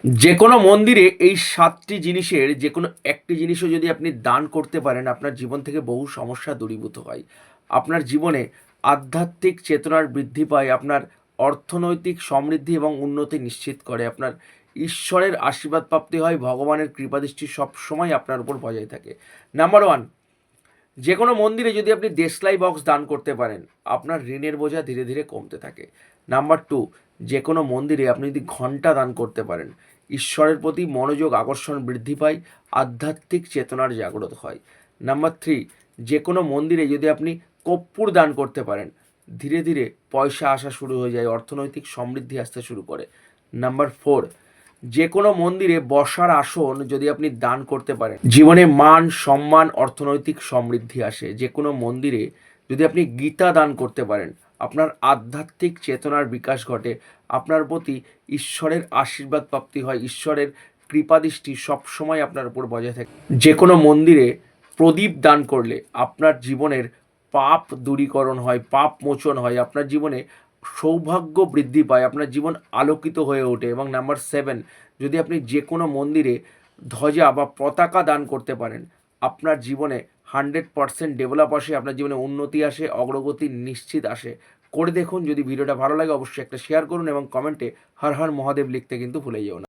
যে কোনো মন্দিরে এই ৭টি জিনিসের যে কোনো একটি জিনিসও যদি আপনি দান করতে পারেন, আপনার জীবন থেকে বহু সমস্যা দূরীভূত হয়। আপনার জীবনে আধ্যাত্মিক চেতনার বৃদ্ধি পায়, আপনার অর্থনৈতিক সমৃদ্ধি এবং উন্নতি নিশ্চিত করে, আপনার ঈশ্বরের আশীর্বাদ প্রাপ্তি হয়, ভগবানের কৃপাদৃষ্টি সবসময় আপনার উপর বজায় থাকে। নাম্বার 1, যে কোনো মন্দিরে যদি আপনি দেশলাই বক্স দান করতে পারেন, আপনার ঋণের বোঝা ধীরে ধীরে কমতে থাকে। নাম্বার 2, যে কোনো মন্দিরে আপনি যদি ঘণ্টা দান করতে পারেন, ঈশ্বরের প্রতি মনোযোগ আকর্ষণ বৃদ্ধি পায়, আধ্যাত্মিক চেতনার জাগ্রত হয়। নাম্বার 3, যে কোনো মন্দিরে যদি আপনি কর্পূর দান করতে পারেন, ধীরে ধীরে পয়সা আসা শুরু হয়ে যায়, অর্থনৈতিক সমৃদ্ধি আসতে শুরু করে। নাম্বার 4, যে কোনো মন্দিরে বসার আসন যদি আপনি দান করতে পারেন, জীবনে মান সম্মান অর্থনৈতিক সমৃদ্ধি আসে। যে কোনো মন্দিরে যদি আপনি গীতা দান করতে পারেন, আপনার আধ্যাত্মিক চেতনার বিকাশ ঘটে, আপনার প্রতি ঈশ্বরের আশীর্বাদ প্রাপ্তি হয়, ঈশ্বরের কৃপাদৃষ্টি সবসময় আপনার উপর বজায় থাকে। যে কোনো মন্দিরে প্রদীপ দান করলে আপনার জীবনের পাপ দূরীকরণ হয়, পাপ মোচন হয়, আপনার জীবনে সৌভাগ্য বৃদ্ধি পায়, আপনার জীবন আলোকিত হয়ে ওঠে। এবং নাম্বার 7, যদি আপনি যে কোনো মন্দিরে ধ্বজা বা পতাকা দান করতে পারেন, আপনার জীবনে 100% ডেভেলপ আসে, আপনার জীবনে উন্নতি আসে, অগ্রগতি নিশ্চিত আসে। করে দেখুন। যদি ভিডিওটা ভালো লাগে অবশ্যই একটা শেয়ার করুন এবং কমেন্টে হর হর মহাদেব লিখতে কিন্তু ভুলে যেও না।